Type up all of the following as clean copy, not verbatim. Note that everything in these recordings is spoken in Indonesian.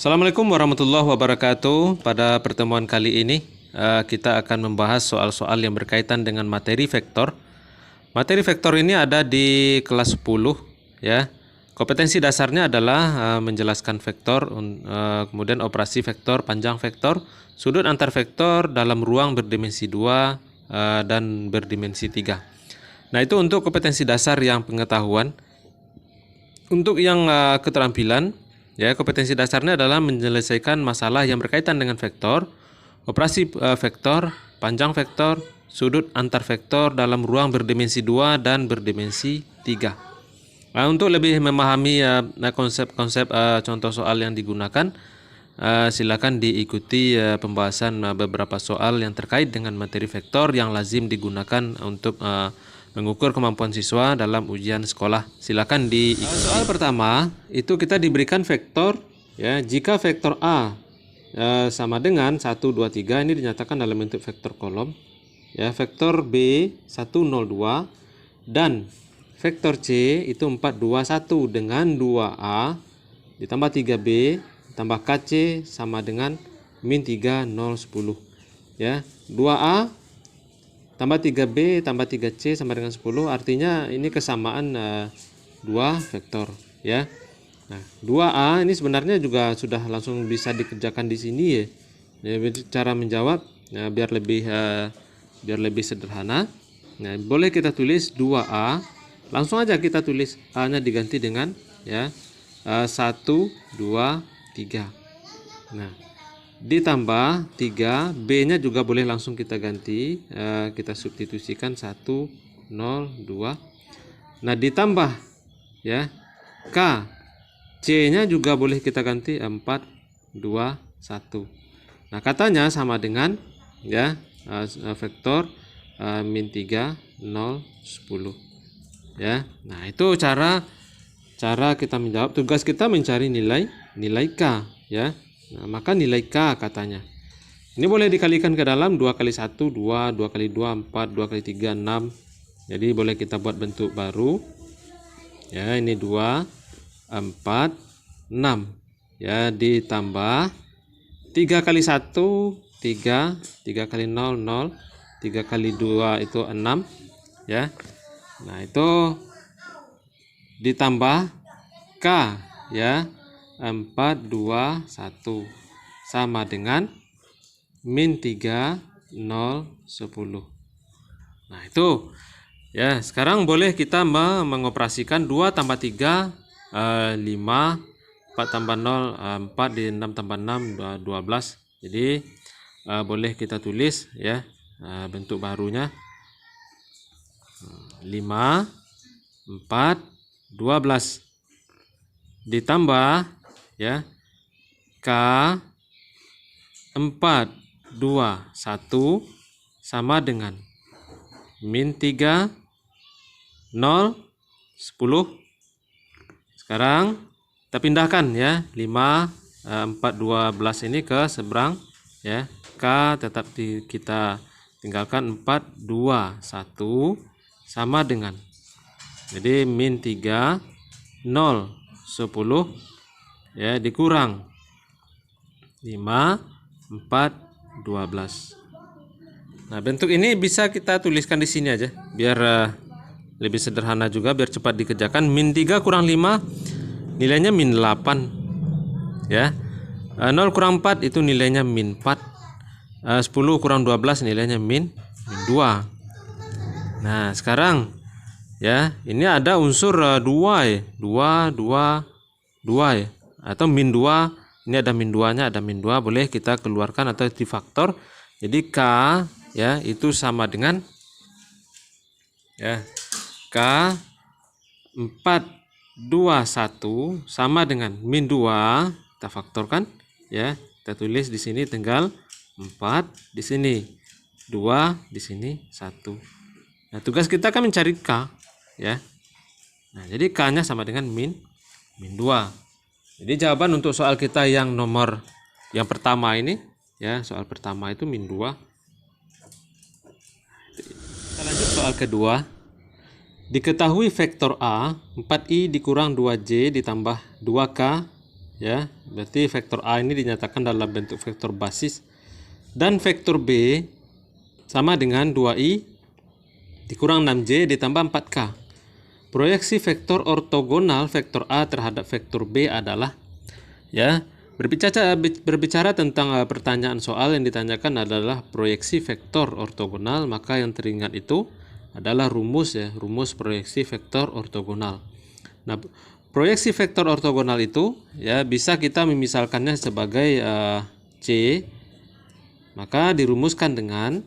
Assalamualaikum warahmatullahi wabarakatuh. Pada pertemuan kali ini kita akan membahas soal-soal yang berkaitan dengan materi vektor. Materi vektor ini ada di kelas 10 ya. Kompetensi dasarnya adalah menjelaskan vektor, kemudian operasi vektor, panjang vektor, sudut antar vektor dalam ruang berdimensi 2 dan berdimensi 3. Nah, itu untuk kompetensi dasar yang pengetahuan. Untuk yang keterampilan, ya, kompetensi dasarnya adalah menyelesaikan masalah yang berkaitan dengan vektor, operasi vektor, panjang vektor, sudut antar vektor dalam ruang berdimensi 2 dan berdimensi 3. Nah, untuk lebih memahami konsep-konsep contoh soal yang digunakan, silakan diikuti pembahasan beberapa soal yang terkait dengan materi vektor yang lazim digunakan untuk mengukur kemampuan siswa dalam ujian sekolah. Silakan diikuti. Soal pertama itu kita diberikan vektor, ya, jika vektor A sama dengan 1, 2, 3, ini dinyatakan dalam bentuk vektor kolom, ya, vektor B 1, 0, 2 dan vektor C itu 4, 2, 1 dengan 2A ditambah 3B tambah KC sama dengan min 3, 0, 10. Ya, 2A tambah 3B tambah 3C sama dengan 10, artinya ini kesamaan dua vektor, ya. Nah, 2A ini sebenarnya juga sudah langsung bisa dikerjakan di sini, ya. Cara menjawab biar lebih sederhana. Nah, boleh kita tulis 2A. Langsung aja kita tulis A-nya diganti dengan, ya, 1, 2, 3. Nah, ditambah 3, B-nya juga boleh langsung kita ganti, kita substitusikan 1, 0, 2. Nah, ditambah, ya, K, C-nya juga boleh kita ganti 4, 2, 1. Nah, katanya sama dengan, ya, vektor min 3, 0, 10. Ya, nah itu cara kita menjawab. Tugas kita mencari nilai K, ya. Nah, maka nilai K katanya. Ini boleh dikalikan ke dalam 2 kali 1, 2, 2 kali 2, 4, 2 kali 3, 6. Jadi boleh kita buat bentuk baru. Ya, ini 2, 4, 6. Ya, ditambah 3 kali 1, 3, 3 kali 0, 0, 3 kali 2 itu 6, ya. Nah, itu ditambah K, ya, 4, 2, 1 sama dengan min 3, 0, 10. Nah, itu, ya. Sekarang boleh kita mengoperasikan 2 tambah 3, 5, 4 tambah 0, 4, di 6 tambah 6, 12. Jadi boleh kita tulis, ya, bentuk barunya 5, 4, 12 ditambah, ya, K 4, 2, 1 sama dengan min 3, 0, 10. Sekarang kita pindahkan, ya, 5, 4, 12 ini ke seberang, ya. K tetap kita tinggalkan 4, 2, 1 sama dengan, jadi min 3, 0, 10, ya, dikurang 5, 4, 12. Nah, bentuk ini bisa kita tuliskan di sini aja biar lebih sederhana juga, biar cepat dikerjakan. Min 3 kurang 5 nilainya min 8, ya. 0 kurang 4 itu nilainya min 4. 10 kurang 12 nilainya min 2. Nah, sekarang, ya, ini ada unsur 2, ya. 2, 2, 2, ya. Atau min 2, ini ada min 2-nya, ada min 2, boleh kita keluarkan atau difaktor. Jadi K, ya, itu sama dengan, ya, K 4, 2, 1 sama dengan min 2, kita faktorkan, ya. Kita tulis di sini tinggal 4, di sini 2, di sini 1. Nah, tugas kita kan mencari K, ya. Nah, jadi K-nya sama dengan min 2. Jadi jawaban untuk soal kita yang nomor yang pertama ini, ya, soal pertama itu min 2. Kita lanjut soal kedua. Diketahui vektor A 4i dikurang 2j ditambah 2k ya. Berarti vektor A ini dinyatakan dalam bentuk vektor basis, dan vektor B sama dengan 2i dikurang 6j ditambah 4k. Proyeksi vektor ortogonal vektor A terhadap vektor B adalah, ya, berbicara tentang pertanyaan soal yang ditanyakan adalah proyeksi vektor ortogonal, maka yang teringat itu adalah rumus, ya, rumus proyeksi vektor ortogonal. Nah, proyeksi vektor ortogonal itu, ya, bisa kita memisalkannya sebagai C, maka dirumuskan dengan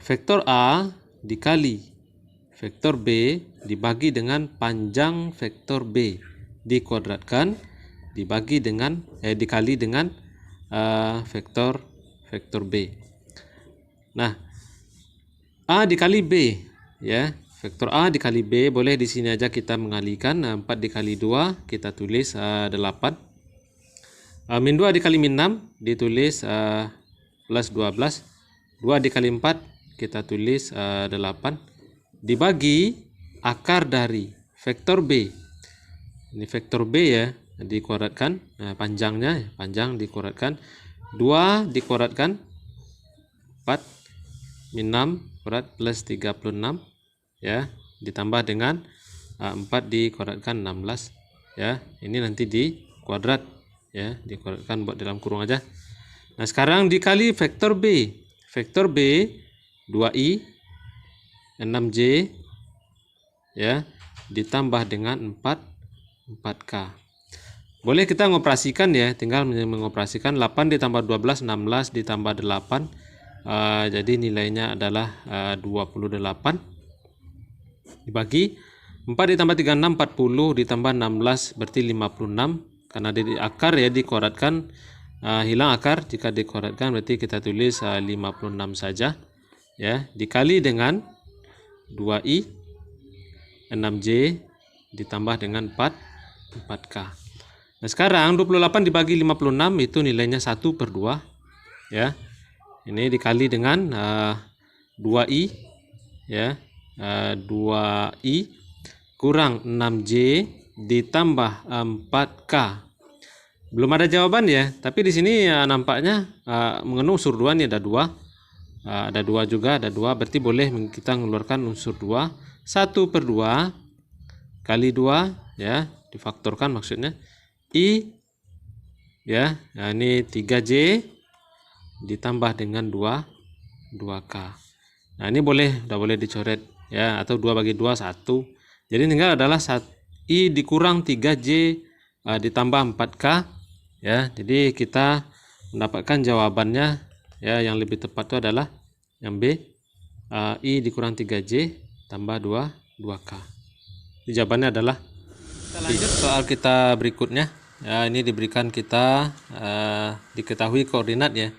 vektor A dikali vektor B dibagi dengan panjang vektor B dikuadratkan dibagi dengan dikali dengan vektor B. Nah, A dikali B, ya, vektor A dikali B, boleh di sini aja kita mengalihkan. 4 dikali 2 kita tulis 8. Min 2 dikali min 6 ditulis plus 12. 2 dikali 4 kita tulis 8 dibagi akar dari vektor B. Ini vektor B, ya, dikuadratkan, panjang dikuadratkan 2 dikuadratkan 4 min 6 kuadrat plus 36, ya, ditambah dengan 4 dikuadratkan 16, ya. Ini nanti di kuadrat, ya, dikuadratkan buat dalam kurung aja. Nah, sekarang dikali vektor B. Vektor B 2i 6j, ya, ditambah dengan 4k. Boleh kita ngoperasikan, ya, tinggal mengoperasikan 8 ditambah 12 16 ditambah 8, jadi nilainya adalah 28 dibagi 4 ditambah 36 40 ditambah 16 berarti 56, karena di akar, ya, dikuadratkan, hilang akar jika dikuadratkan, berarti kita tulis 56 saja, ya, dikali dengan 2i 6j ditambah dengan 4k. Nah, sekarang 28 dibagi 56 itu nilainya 1/2, ya. Ini dikali dengan 2i, ya, 2i kurang 6j ditambah 4k. Belum ada jawaban, ya, tapi di sini nampaknya mengandung unsur 2 nih, ada 2. Ada 2 juga, ada 2, berarti boleh kita mengeluarkan unsur 2. 1/2 kali 2, ya, difaktorkan maksudnya. I, ya, nah ini 3J ditambah dengan 2k. Nah, ini udah boleh dicoret, ya, atau 2 bagi 2 1. Jadi tinggal adalah I dikurang 3J ditambah 4k, ya. Jadi kita mendapatkan jawabannya, ya, yang lebih tepat itu adalah yang B, I dikurang 3J tambah 2k. Jawabannya adalah kita lanjut soal kita berikutnya. Ya, ini diberikan kita diketahui koordinat, ya.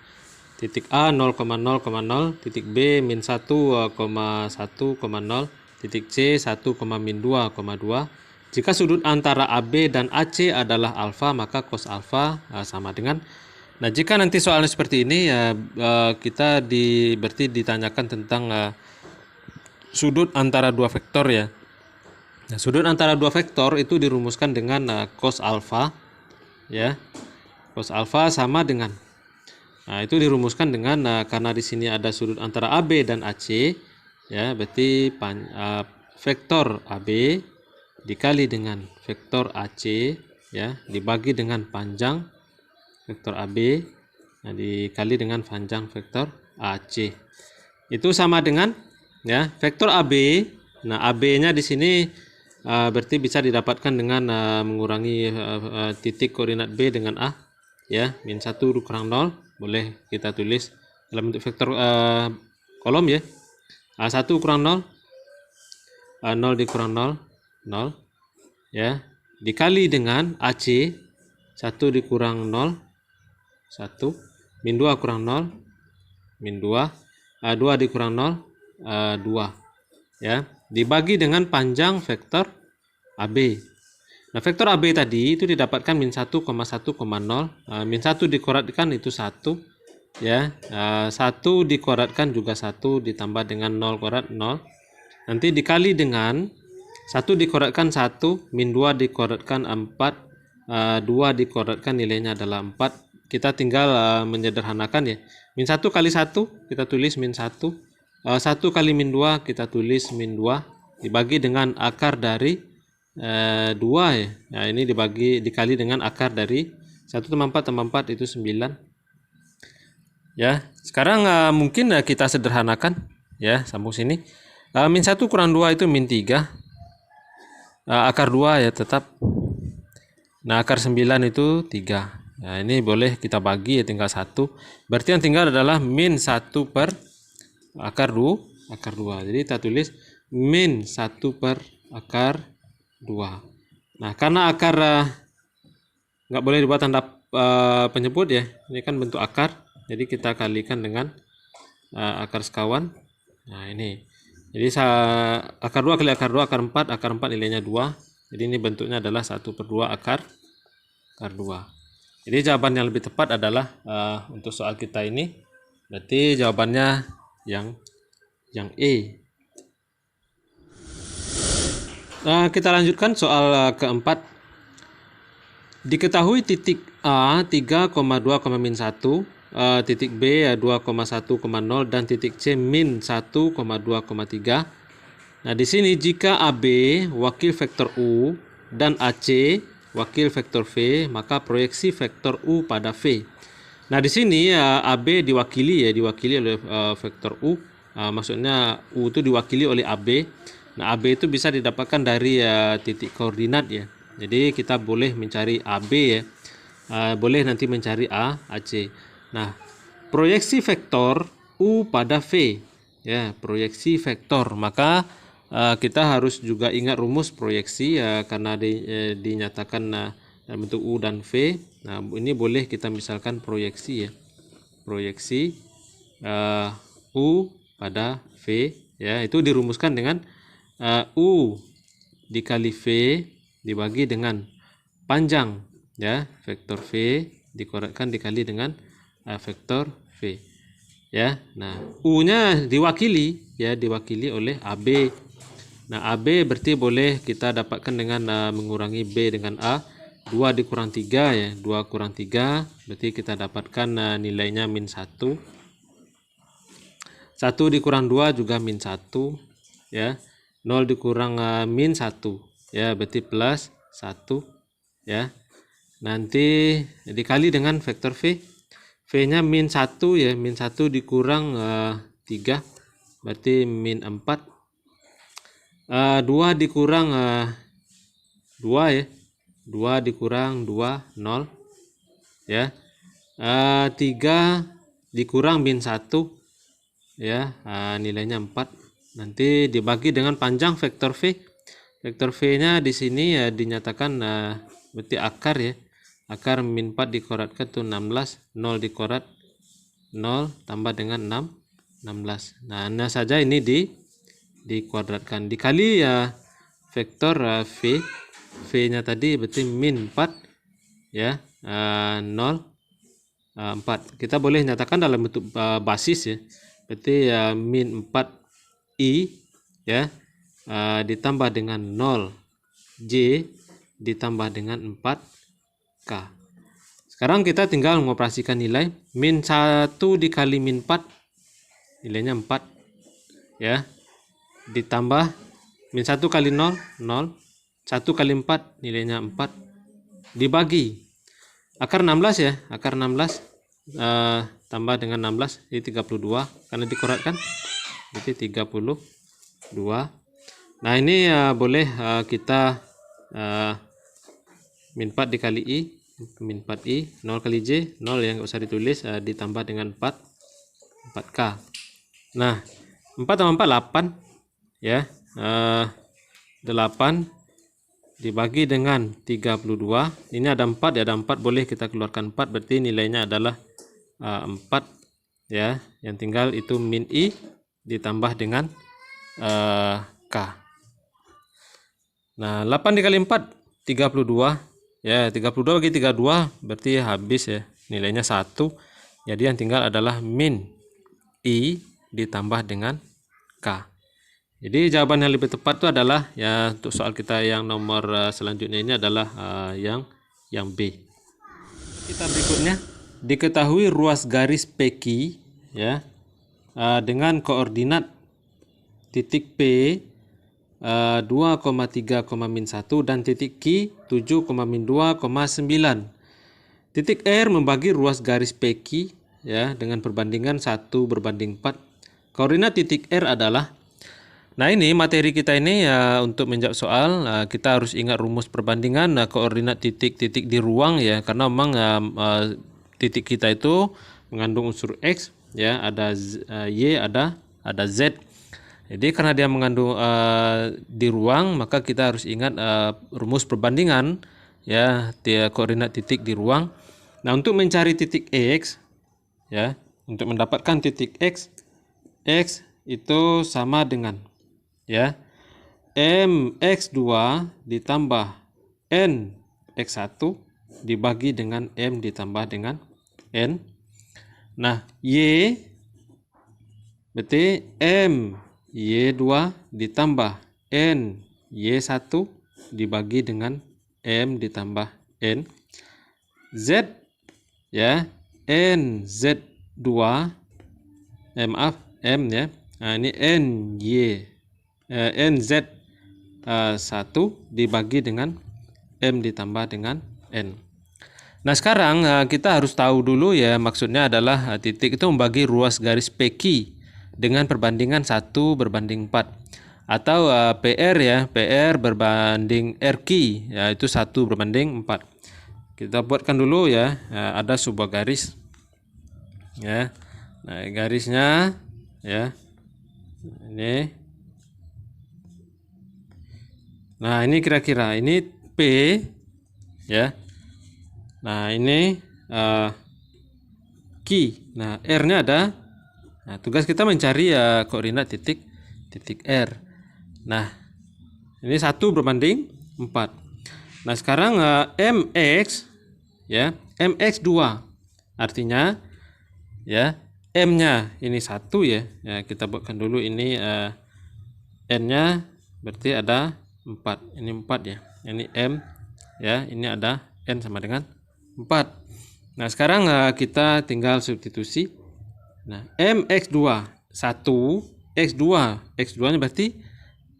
Titik A 0,0,0, titik B min 1,1,0, titik C 1,-2,2. Jika sudut antara AB dan AC adalah alfa, maka cos alfa sama dengan. Nah, jika nanti soalnya seperti ini, ya, kita berarti ditanyakan tentang sudut antara dua vektor, ya. Nah, sudut antara dua vektor itu dirumuskan dengan cos alfa, ya. Cos alfa sama dengan. Nah, itu dirumuskan dengan karena di sini ada sudut antara AB dan AC, ya, berarti vektor AB dikali dengan vektor AC, ya, dibagi dengan panjang vektor AB, nah, dikali dengan panjang vektor AC. Itu sama dengan, ya, vektor AB. Nah, AB-nya di sini berarti bisa didapatkan dengan mengurangi titik koordinat B dengan A, ya, min 1 kurang 0. Boleh kita tulis dalam bentuk vektor kolom, ya. A1 kurang 0, 0 dikurang 0, 0, ya, dikali dengan AC 1 dikurang 0, 1, min 2 kurang 0, min 2, 2 dikurang 0, 2, ya, dibagi dengan panjang vektor AB. Nah, vektor AB tadi itu didapatkan min 1,1,0, min 1 dikuadratkan itu 1, ya, 1 dikuadratkan juga 1 ditambah dengan 0 kuadrat 0, nanti dikali dengan 1 dikuadratkan 1, min 2 dikuadratkan 4, 2 dikuadratkan nilainya adalah 4. Kita tinggal menyederhanakan ya. Min 1 kali 1 kita tulis min 1. 1 kali min 2 kita tulis min 2. Dibagi dengan akar dari 2 ya. Nah ini dikali dengan akar dari 1 tambah 4 tambah 4 itu 9. Ya, sekarang mungkin kita sederhanakan ya, sambung sini. Min 1 kurang 2 itu min 3. Akar 2 ya tetap. Nah, akar 9 itu 3. Nah, ini boleh kita bagi ya, tinggal 1. Berarti yang tinggal adalah min 1 per akar 2. Akar 2. Jadi kita tulis min 1 per akar 2. Nah, karena akar nggak boleh dibuat tanda penyebut ya. Ini kan bentuk akar. Jadi kita kalikan dengan akar sekawan. Nah, ini. Jadi akar 2 kali akar 2 akar 4. Akar 4 nilainya 2. Jadi ini bentuknya adalah 1 per 2 akar 2. Jadi jawaban yang lebih tepat adalah untuk soal kita ini. Berarti jawabannya yang E. Kita lanjutkan soal keempat. Diketahui titik A 3,2, min 1, titik B 2,1,0 dan titik C min 1,2,3. Nah, di sini jika AB wakil vektor U dan AC wakil vektor V, maka proyeksi vektor U pada V. Nah, di sini AB diwakili oleh vektor U. Maksudnya U itu diwakili oleh AB. Nah, AB itu bisa didapatkan dari titik koordinat ya. Jadi kita boleh mencari AB ya. Boleh nanti mencari AC. Nah, proyeksi vektor U pada V ya, proyeksi vektor. Maka kita harus juga ingat rumus proyeksi karena dinyatakan dalam bentuk U dan V. Nah, ini boleh kita misalkan proyeksi ya. Proyeksi U pada V ya, itu dirumuskan dengan U dikali V dibagi dengan panjang ya, vektor V dikuadratkan dikali dengan vektor V ya. Nah, U-nya diwakili oleh AB. Nah, AB berarti boleh kita dapatkan dengan mengurangi B dengan A. 2 dikurang 3 ya, 2 kurang 3 berarti kita dapatkan nilainya min 1. 1 dikurang 2 juga min 1 ya. 0 dikurang min 1 ya, berarti plus 1 ya. Nanti dikali dengan vektor V. V-nya min 1 ya, min 1 dikurang 3 berarti min 4. 2 dikurang 2 ya. 2 dikurang 2 0 ya. 3 dikurang min 1 ya, nilainya 4. Nanti dibagi dengan panjang vektor V. Vektor V-nya di sini ya dinyatakan berarti akar ya. Akar min 4 dikuadratkan itu 16, 0 dikuadrat 0 tambah dengan 16. Nah, saja ini dikuadratkan dikali ya vektor V. V-nya tadi berarti min 4 ya, 0 4. Kita boleh nyatakan dalam bentuk basis ya. Berarti min 4 I ya, ditambah dengan 0 J ditambah dengan 4 K. Sekarang kita tinggal mengoperasikan nilai. Min 1 dikali min 4 nilainya 4 ya, ditambah min 1 kali 0 0, 1 kali 4 nilainya 4, dibagi akar 16 ya, akar 16 tambah dengan 16 jadi 32 karena dikuadratkan jadi 32. Nah, ini boleh kita min 4 dikali I, min 4I, 0 kali J 0 yang nggak usah ditulis, ditambah dengan 4K. Nah, 4 tambah 4 8 ya, 8 dibagi dengan 32. Ini ada 4 ya, ada 4 boleh kita keluarkan 4 berarti nilainya adalah 4 ya. Yang tinggal itu min I ditambah dengan K. Nah, 8 dikali 4 32 ya, 32 bagi 32 berarti habis ya, nilainya 1. Jadi yang tinggal adalah min I ditambah dengan K. Jadi jawaban yang lebih tepat itu adalah ya, untuk soal kita yang nomor selanjutnya ini adalah yang yang B. Kita berikutnya, diketahui ruas garis PQ ya dengan koordinat titik P 2,3, -1 dan titik Q 7,2,9. Titik R membagi ruas garis PQ ya dengan perbandingan 1:4. Koordinat titik R adalah, nah ini materi kita ini ya, untuk menjawab soal kita harus ingat rumus perbandingan koordinat titik-titik di ruang ya, karena memang titik kita itu mengandung unsur X ya, ada Y, ada Z. Jadi karena dia mengandung di ruang, maka kita harus ingat rumus perbandingan ya, koordinat titik di ruang. Nah, untuk mencari titik X ya, untuk mendapatkan titik X itu sama dengan ya mx2 ditambah nx1 dibagi dengan m ditambah dengan n. Nah, y berarti m y2 ditambah n y1 dibagi dengan m ditambah n. Z ya n z2 m ya. Nah, ini nz1 dibagi dengan m ditambah dengan n. Nah, sekarang kita harus tahu dulu ya, maksudnya adalah titik itu membagi ruas garis PQ dengan perbandingan 1:4. Atau PR ya, PR berbanding RQ ya, itu 1:4. Kita buatkan dulu ya, ada sebuah garis ya. Nah, garisnya ya ini. Nah, ini kira-kira ini P ya. Nah, ini Q. Nah, R-nya ada. Nah, tugas kita mencari koordinat titik R. Nah, ini 1:4. Nah, sekarang MX ya, MX2. Artinya ya, M-nya ini 1 ya. Ya, kita buatkan dulu ini N-nya berarti ada 4. Ini 4 ya. Ini M ya, ini ada N sama dengan 4. Nah, sekarang kita tinggal substitusi. Nah, MX2 1, X2-nya berarti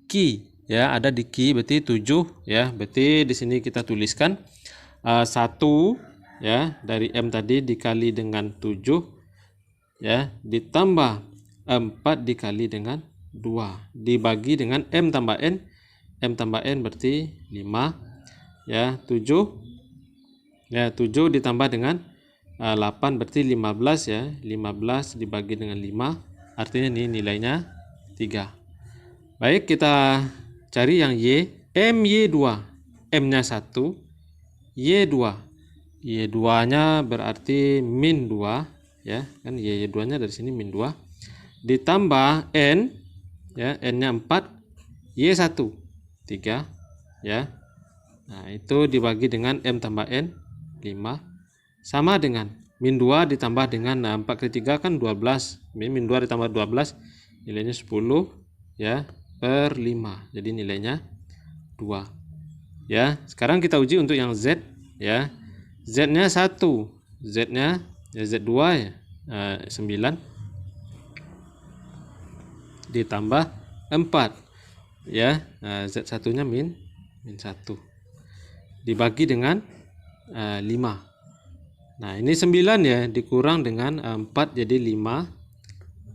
Q ya, ada di Q berarti 7 ya. Berarti di sini kita tuliskan 1 ya dari M tadi dikali dengan 7 ya, ditambah 4 dikali dengan 2 dibagi dengan M tambah N. M tambah N berarti 5 ya, 7 ya, 7 ditambah dengan 8 berarti 15 ya. 15 dibagi dengan 5 artinya ini nilainya 3. Baik, kita cari yang Y. MY2, M-nya 1, Y2. Y2-nya berarti min 2 ya, kan Y2-nya dari sini min 2 ditambah N ya, N-nya 4, Y1 3 ya. Nah, itu dibagi dengan M tambah N 5 sama dengan min 2 ditambah dengan 4 kali 3 kan 12. Min 2 ditambah 12 nilainya 10 ya per 5. Jadi nilainya 2. Ya, sekarang kita uji untuk yang Z ya. Z-nya 1. Z-nya ya Z2 ya. 9 ditambah 4 ya. Z1-nya min 1 dibagi dengan 5. Nah, ini 9 ya, dikurang dengan 4 jadi 5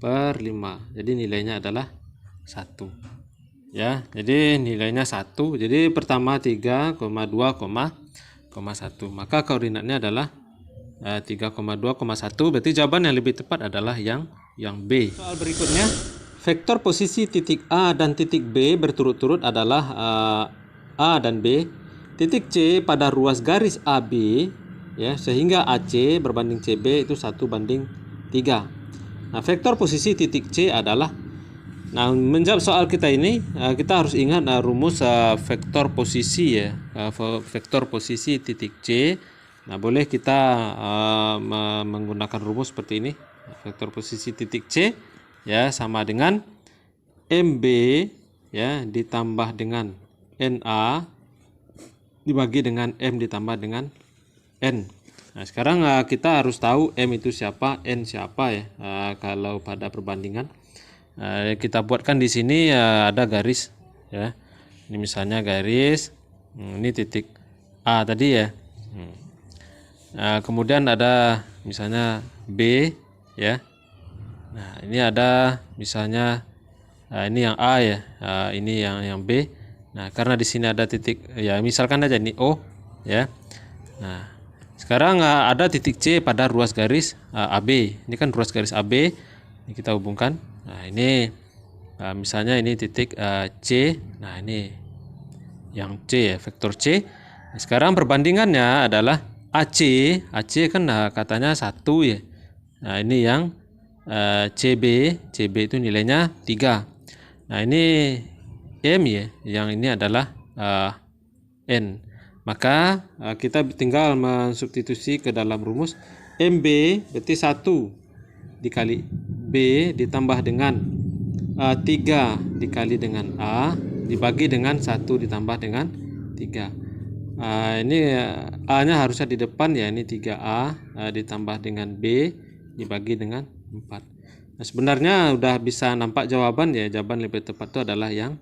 per 5. Jadi nilainya adalah 1. Ya, jadi nilainya 1. Jadi pertama 3,2,1. Maka koordinatnya adalah 3,2,1. Berarti jawaban yang lebih tepat adalah yang B. Soal berikutnya, vektor posisi titik A dan titik B berturut-turut adalah A dan B. Titik C pada ruas garis AB ya, sehingga AC berbanding CB itu 1:3. Nah, vektor posisi titik C adalah, nah, menjawab soal kita ini kita harus ingat rumus vektor posisi ya, vektor posisi titik C. Nah, boleh kita menggunakan rumus seperti ini. Vektor posisi titik C ya sama dengan MB ya ditambah dengan NA dibagi dengan M ditambah dengan N. Nah, sekarang kita harus tahu M itu siapa, N siapa ya. Kalau pada perbandingan kita buatkan di sini ada garis ya. Ini misalnya garis, ini titik A tadi ya. Kemudian ada misalnya B ya. Nah, ini ada misalnya ini yang A ya, ini yang B. Nah, karena di sini ada titik ya, misalkan aja ini O ya. Nah, sekarang ada titik C pada ruas garis AB. Ini kan ruas garis AB. Ini kita hubungkan. Nah, ini misalnya ini titik C. Nah, ini yang C ya, vektor C. Nah, sekarang perbandingannya adalah AC. AC kan katanya 1 ya. Nah, ini yang CB. CB itu nilainya 3. Nah, ini M ya, yang ini adalah N. Maka kita tinggal mensubstitusi ke dalam rumus MB berarti 1 dikali B ditambah dengan 3 dikali dengan A dibagi dengan 1 ditambah dengan 3. Ini A-nya harusnya di depan ya, ini 3A ditambah dengan B dibagi dengan 4. Nah, sebenarnya udah bisa nampak jawaban ya, jawaban lebih tepat itu adalah yang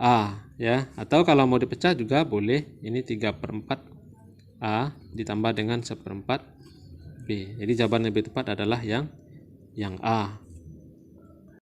A ya, atau kalau mau dipecah juga boleh, ini 3/4 A ditambah dengan 1/4 B. Jadi jawaban lebih tepat adalah yang A.